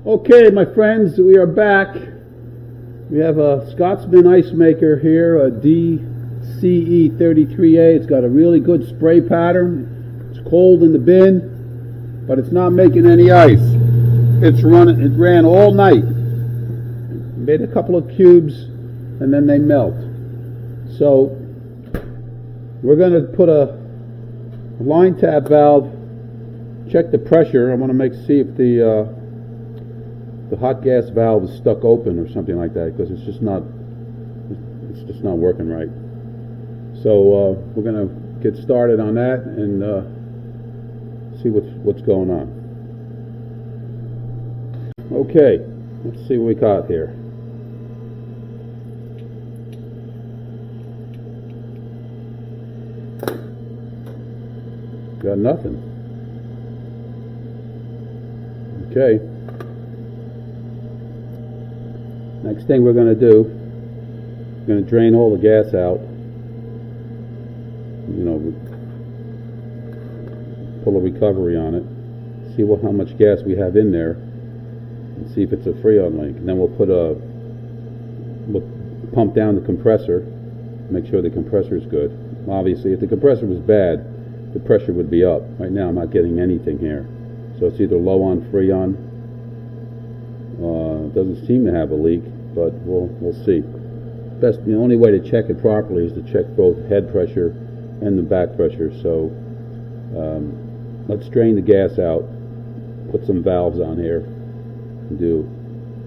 Okay, my friends, we are back. We have a Scotsman ice maker here, a DCE33a. It's got a really good spray pattern. It's cold in the bin, but it's not making any ice. It ran all night. Made a couple of cubes, and then they melt. So we're going to put a line tap valve, check the pressure. I want to see if the hot gas valve is stuck open or something like that, because it's just not working right. So we're going to get started on that and see what's going on. Okay, let's see what we got here. Got nothing. Okay. Next thing we're going to do, we're going to drain all the gas out. Pull a recovery on it. See how much gas we have in there, and see if it's a freon leak. And then we'll pump down the compressor, make sure the compressor is good. Obviously, if the compressor was bad, the pressure would be up. Right now I'm not getting anything here. So it's either low on freon. Doesn't seem to have a leak, but we'll see. The only way to check it properly is to check both head pressure and the back pressure. So let's drain the gas out, put some valves on here, and do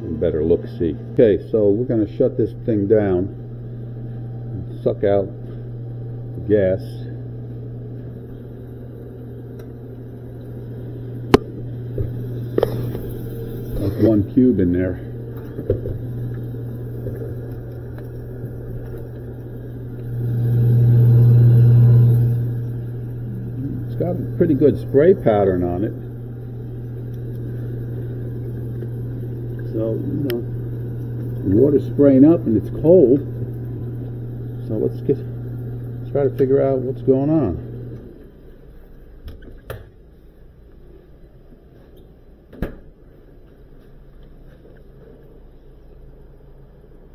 a better look-see. Okay, so we're going to shut this thing down, and suck out the gas. One cube in there. It's got a pretty good spray pattern on it. So, water's spraying up and it's cold. So let's try to figure out what's going on.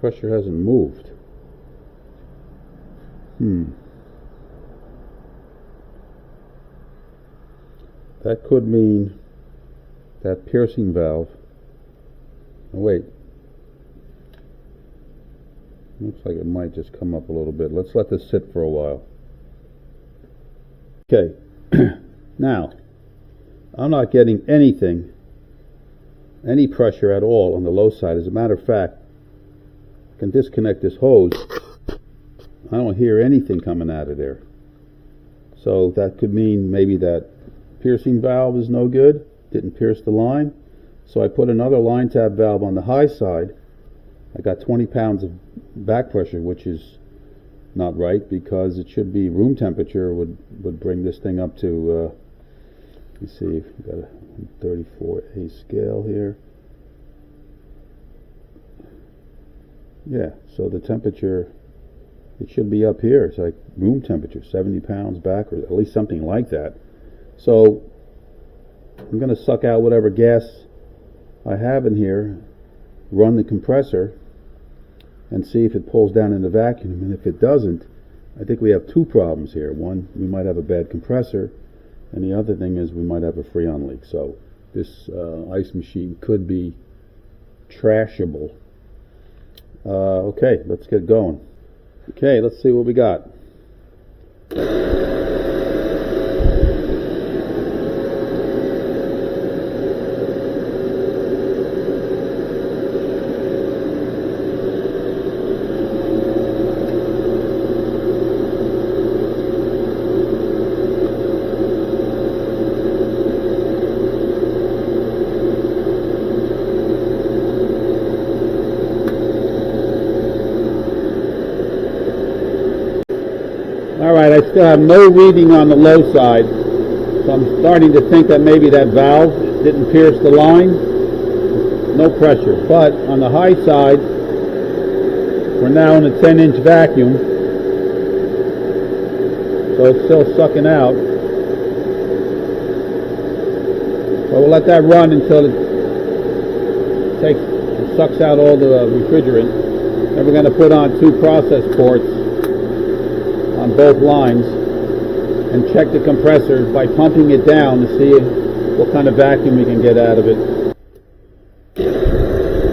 Pressure hasn't moved. That could mean that piercing valve. Oh, wait. Looks like it might just come up a little bit. Let's let this sit for a while. Okay. Now, I'm not getting any pressure at all on the low side. As a matter of fact, can disconnect this hose. I don't hear anything coming out of there. So that could mean maybe that piercing valve is no good, didn't pierce the line. So I put another line tap valve on the high side. I got 20 pounds of back pressure, which is not right, because it should be room temperature would bring this thing up to let me see, we've got a 34A scale here. Yeah, so the temperature, it should be up here. It's like room temperature, 70 pounds back, or at least something like that. So I'm going to suck out whatever gas I have in here, run the compressor, and see if it pulls down in the vacuum. And if it doesn't, I think we have two problems here. One, we might have a bad compressor, and the other thing is we might have a freon leak. So this ice machine could be trashable. Okay, let's get going. Okay, let's see what we got. Alright, I still have no reading on the low side, so I'm starting to think that maybe that valve didn't pierce the line. No pressure. But on the high side, we're now in a 10-inch vacuum, so it's still sucking out. So we'll let that run until it sucks out all the refrigerant. And we're going to put on 2 process ports on both lines and check the compressor by pumping it down to see what kind of vacuum we can get out of it.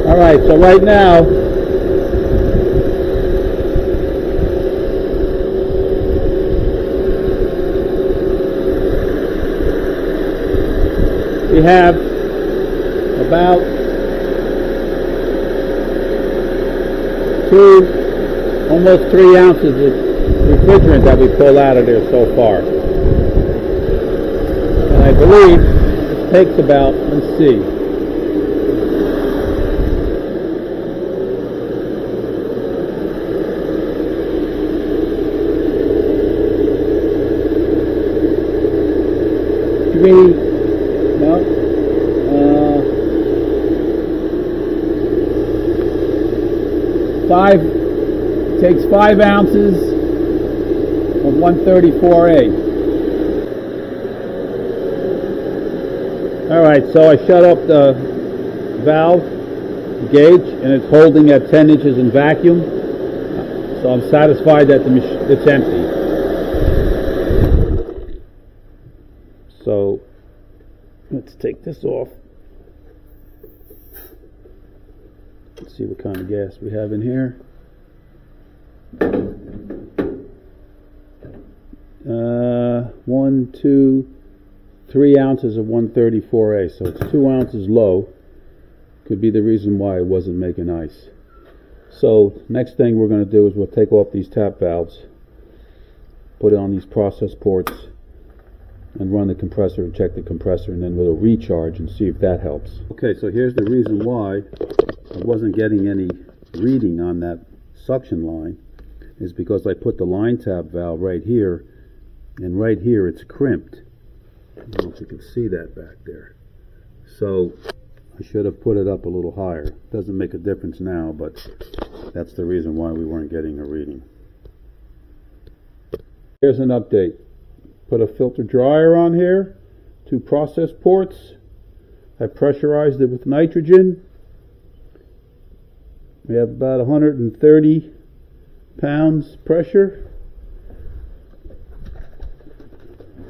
Alright, so right now we have about 2, almost 3 ounces of refrigerant that we pull out of there so far. And I believe this takes about, let's see, takes 5 ounces of 134A. Alright, so I shut up the valve gauge and it's holding at 10 inches in vacuum. So I'm satisfied that it's empty. So let's take this off. Let's see what kind of gas we have in here. 1, 2, 3 ounces of 134A, so it's 2 ounces low. Could be the reason why it wasn't making ice. So next thing we're going to do is we'll take off these tap valves, put it on these process ports, and run the compressor and check the compressor, and then we'll recharge and see if that helps. Okay, so here's the reason why I wasn't getting any reading on that suction line, is because I put the line tap valve right here, and right here it's crimped. I don't know if you can see that back there. So I should have put it up a little higher. Doesn't make a difference now, but that's the reason why we weren't getting a reading. Here's an update. Put a filter dryer on here, 2 process ports. I pressurized it with nitrogen. We have about 130 pounds pressure.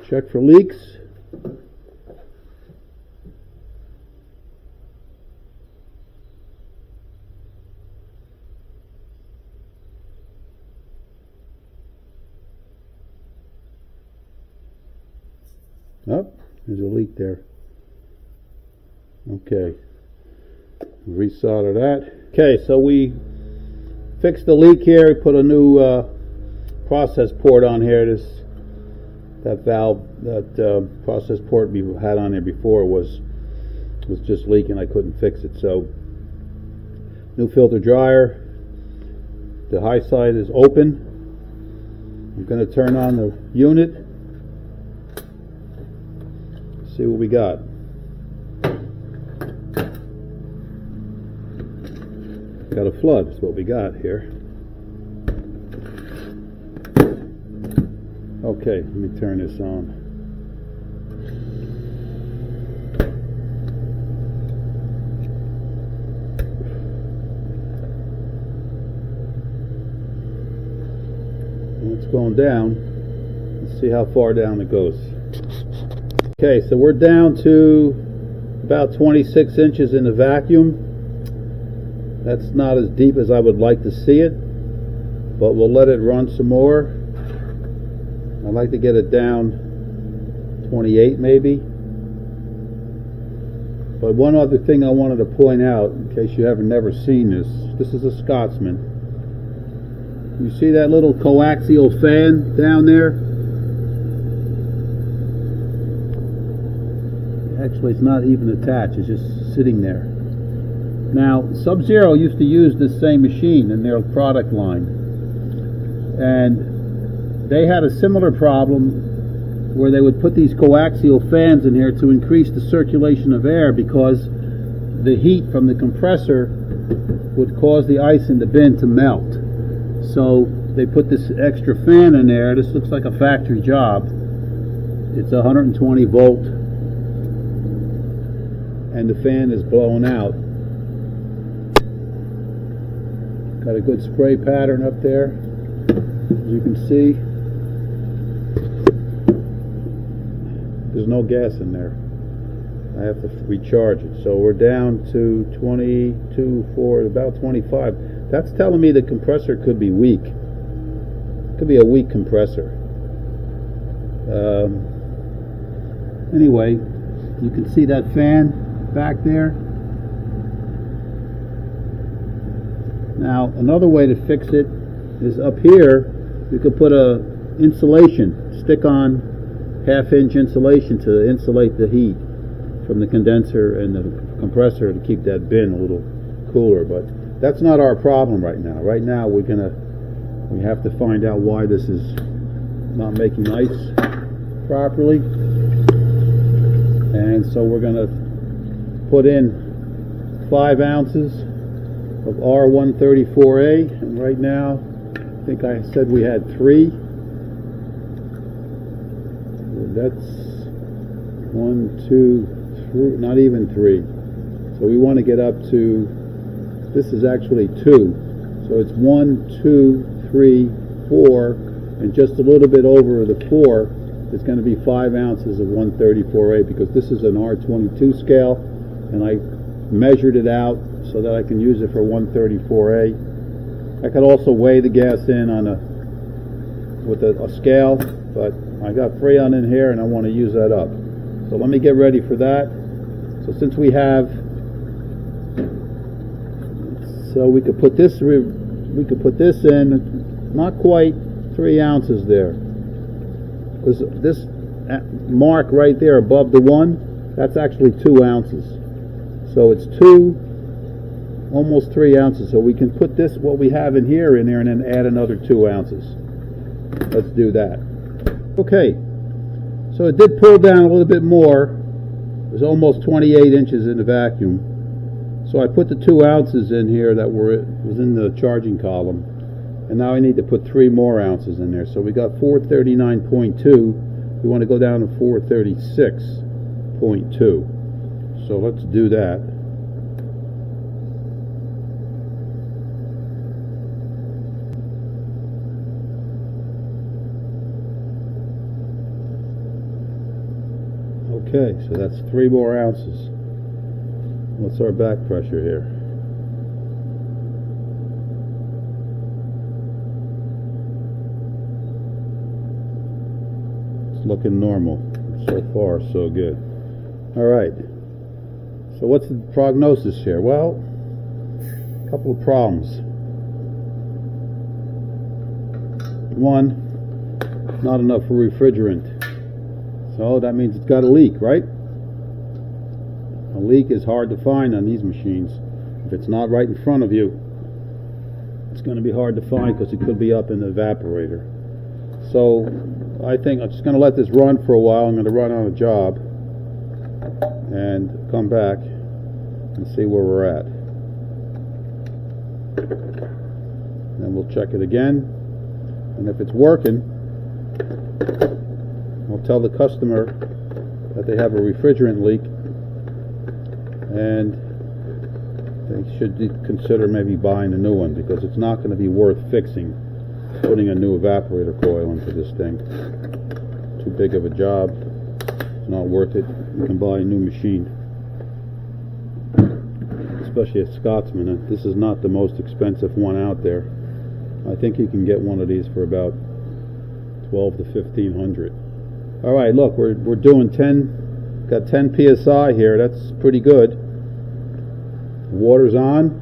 Check for leaks. Oh, there's a leak there. Okay. Resolder that. Okay, so we fixed the leak here. We put a new process port on here. That valve, that process port we had on there before was just leaking. I couldn't fix it. So new filter dryer. The high side is open. I'm going to turn on the unit. See what we got. Got a flood is what we got here. Okay, let me turn this on. It's going down. Let's see how far down it goes. Okay, so we're down to about 26 inches in the vacuum. That's not as deep as I would like to see it, but we'll let it run some more. I'd like to get it down 28 maybe. But one other thing I wanted to point out, in case you haven't never seen this is a Scotsman. You see that little coaxial fan down there? Actually, it's not even attached, it's just sitting there. Now, Sub-Zero used to use this same machine in their product line, and they had a similar problem where they would put these coaxial fans in here to increase the circulation of air, because the heat from the compressor would cause the ice in the bin to melt. So they put this extra fan in there. This looks like a factory job. It's 120 volt, and the fan is blown out. Got a good spray pattern up there, as you can see. There's no gas in there. I have to recharge it. So we're down to 22, 4, about 25. That's telling me the compressor could be weak. Could be a weak compressor. Anyway, you can see that fan back there. Now, another way to fix it is up here. You could put a insulation, stick-on half-inch insulation to insulate the heat from the condenser and the compressor to keep that bin a little cooler. But that's not our problem right now. Right now, we have to find out why this is not making ice properly. And so we're going to put in 5 ounces of R134A, and right now I think I said we had 3. That's 1, 2, 3, not even 3. So we want to get up to, this is actually 2. So it's 1, 2, 3, 4, and just a little bit over the 4 is going to be 5 ounces of 134A, because this is an R22 scale, and I measured it out so that I can use it for 134A. I could also weigh the gas in with a scale, but I got Freon in here and I want to use that up. So let me get ready for that. So since we have, so we could put this in, not quite 3 ounces there, because this mark right there above the 1, that's actually 2 ounces. So it's 2, almost 3 ounces. So we can put this, what we have in here, in there, and then add another 2 ounces. Let's do that. Okay, so it did pull down a little bit more. It was almost 28 inches in the vacuum. So I put the 2 ounces in here that was in the charging column, and now I need to put 3 more ounces in there. So we got 439.2. We want to go down to 436.2. So let's do that. Okay, so that's 3 more ounces. What's our back pressure here? It's looking normal. So far, so good. All right. So what's the prognosis here? Well, a couple of problems. One, not enough refrigerant. So that means it's got a leak, right? A leak is hard to find on these machines. If it's not right in front of you, it's going to be hard to find because it could be up in the evaporator. So I think I'm just going to let this run for a while. I'm going to run on a job and come back and see where we're at. Then we'll check it again, and if it's working, I'll tell the customer that they have a refrigerant leak and they should consider maybe buying a new one, because it's not going to be worth fixing, putting a new evaporator coil into this thing. Too big of a job. It's not worth it. You can buy a new machine, especially a Scotsman. This is not the most expensive one out there. I think you can get one of these for about $1,200 to $1,500. All right, look, we're doing 10, got 10 psi here. That's pretty good. Water's on,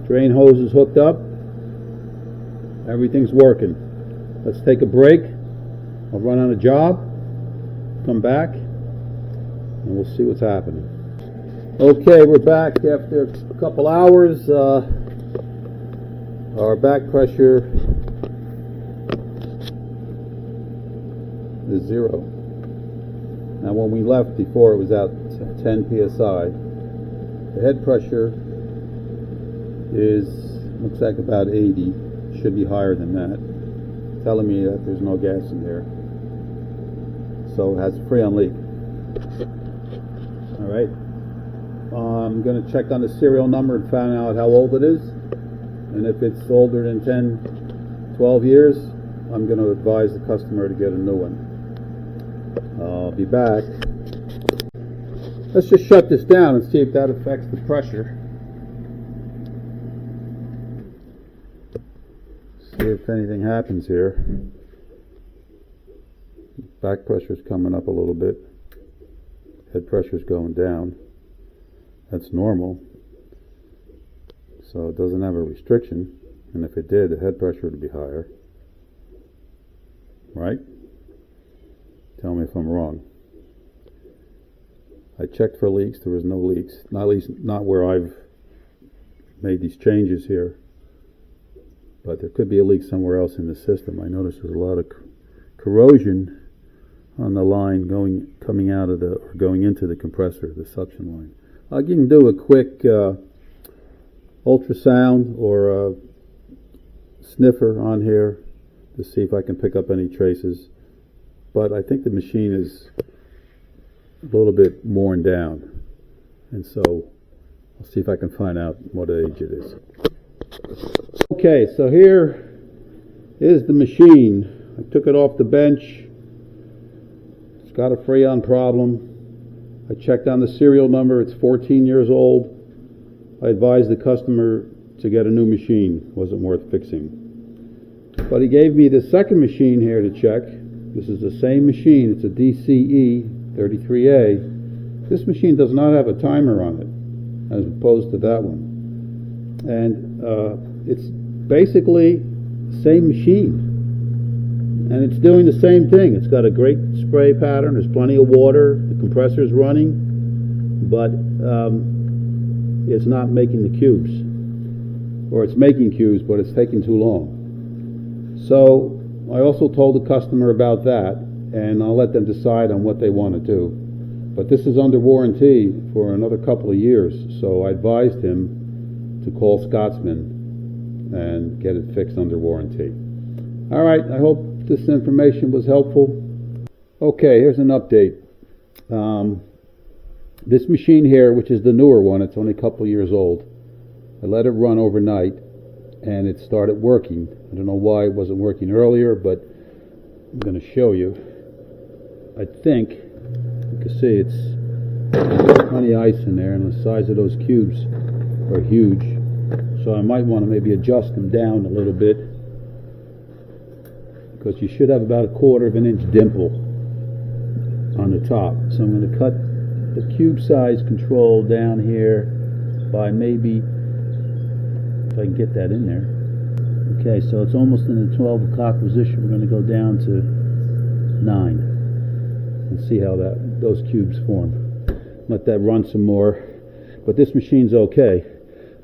drain hose is hooked up, everything's working. Let's take a break. I'll run on a job, come back, and we'll see what's happening. Okay, we're back after a couple hours. Our back pressure is 0. Now when we left before, it was at 10 psi. The head pressure looks like about 80. Should be higher than that. Telling me that there's no gas in there. So it has a Freon leak. Alright. I'm going to check on the serial number and find out how old it is. and if it's older than 10, 12 years, I'm going to advise the customer to get a new one. I'll be back. Let's just shut this down and see if that affects the pressure. See if anything happens here. Back pressure's coming up a little bit. Head pressure's going down. That's normal. So it doesn't have a restriction. And if it did, the head pressure would be higher. Right? Tell me if I'm wrong. I checked for leaks. There was no leaks. Not at least not where I've made these changes here. But there could be a leak somewhere else in the system. I noticed there's a lot of corrosion on the line coming out of or going into the compressor, the suction line. I can do a quick ultrasound or a sniffer on here to see if I can pick up any traces. But I think the machine is a little bit worn down, and so I'll see if I can find out what age it is. Okay, so here is the machine. I took it off the bench. It's got a Freon problem. I checked on the serial number. It's 14 years old. I advised the customer to get a new machine. Wasn't worth fixing. But he gave me the second machine here to check. This is the same machine. It's a DCE33a. This machine does not have a timer on it, as opposed to that one. And it's basically the same machine. And it's doing the same thing. It's got a great spray pattern. There's plenty of water. The compressor's running. But it's not making the cubes. Or it's making cubes, but it's taking too long. So I also told the customer about that, and I'll let them decide on what they want to do. But this is under warranty for another couple of years, so I advised him to call Scotsman and get it fixed under warranty. All right, I hope this information was helpful. Okay, here's an update. This machine here, which is the newer one, it's only a couple of years old. I let it run overnight, and it started working. I don't know why it wasn't working earlier, but I'm going to show you. I think you can see there's plenty of ice in there, and the size of those cubes are huge. So I might want to maybe adjust them down a little bit, because you should have about a 1/4 inch dimple on the top. So I'm going to cut the cube size control down here by maybe, if I can get that in there. Okay, so it's almost in the 12 o'clock position. We're going to go down to 9 and see how those cubes form. Let that run some more. But this machine's okay.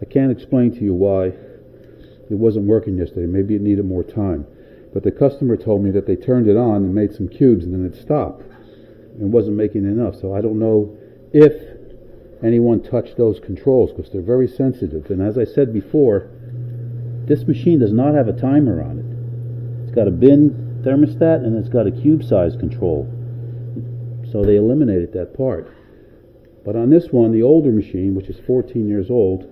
I can't explain to you why it wasn't working yesterday. Maybe it needed more time. But the customer told me that they turned it on and made some cubes, and then it stopped and wasn't making enough. So I don't know if anyone touched those controls, because they're very sensitive. And as I said before, this machine does not have a timer on it. It's got a bin thermostat, and it's got a cube size control. So they eliminated that part. But on this one, the older machine, which is 14 years old,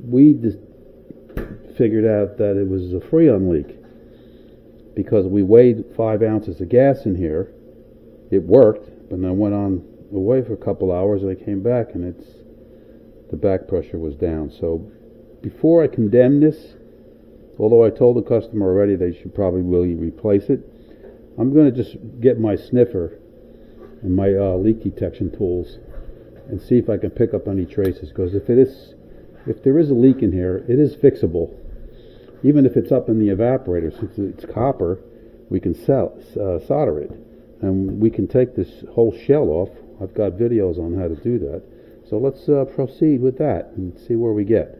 we just figured out that it was a Freon leak, because we weighed 5 ounces of gas in here. It worked, but then I went on away for a couple hours, and I came back, and the back pressure was down. So before I condemn this, although I told the customer already they should probably really replace it, I'm going to just get my sniffer and my leak detection tools and see if I can pick up any traces. Because if there is a leak in here, it is fixable. Even if it's up in the evaporator, since it's copper, we can solder it, and we can take this whole shell off. I've got videos on how to do that. So let's proceed with that and see where we get.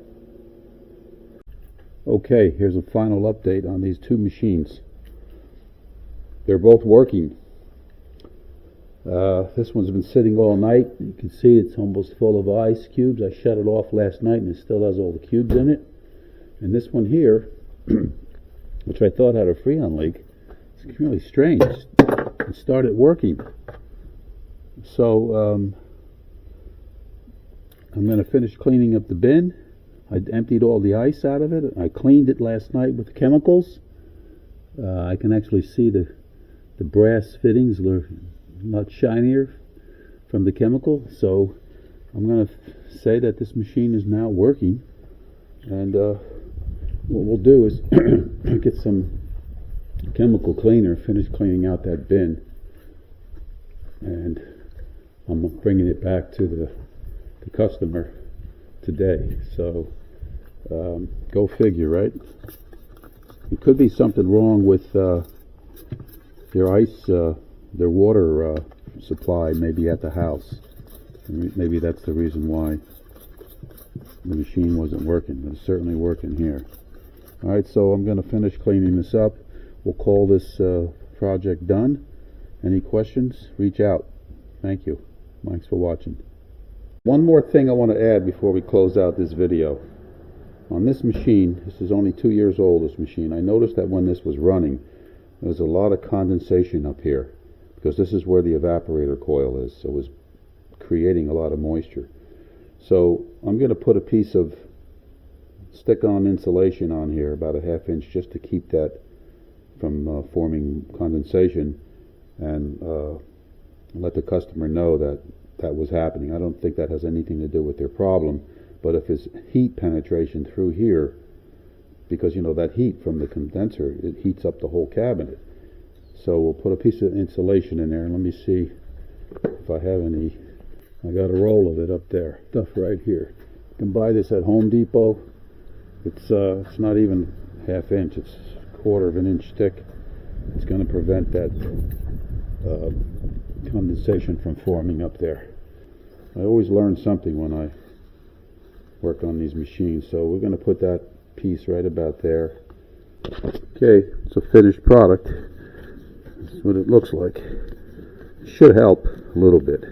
Okay, here's a final update on these two machines. They're both working. This one's been sitting all night. You can see it's almost full of ice cubes. I shut it off last night, and it still has all the cubes in it. And this one here, which I thought had a Freon leak, it's really strange. It started working. So I'm going to finish cleaning up the bin, I emptied all the ice out of it. I cleaned it last night with chemicals. I can actually see the brass fittings are a lot shinier from the chemical. So I'm going to say that this machine is now working. And what we'll do is get some chemical cleaner, finish cleaning out that bin, and I'm bringing it back to the customer today. So go figure, right? It could be something wrong with their ice, their water supply, maybe at the house. Maybe that's the reason why the machine wasn't working, but it's certainly working here. Alright, so I'm going to finish cleaning this up. We'll call this project done. Any questions? Reach out. Thank you. Thanks for watching. One more thing I want to add before we close out this video. On this machine, this is only 2 years old, this machine, I noticed that when this was running, there was a lot of condensation up here, because this is where the evaporator coil is, so it was creating a lot of moisture. So I'm going to put a piece of stick-on insulation on here, about a ½ inch, just to keep that from forming condensation, and let the customer know that that was happening. I don't think that has anything to do with their problem, but if it's heat penetration through here, because you know that heat from the condenser, it heats up the whole cabinet. So we'll put a piece of insulation in there, and let me see if I have any. I got a roll of it up there, stuff right here. You can buy this at Home Depot. It's not even ½ inch, it's ¼ inch thick. It's going to prevent that condensation from forming up there. I always learn something when I work on these machines. So we're going to put that piece right about there. Okay, it's a finished product. That's what it looks like. It should help a little bit.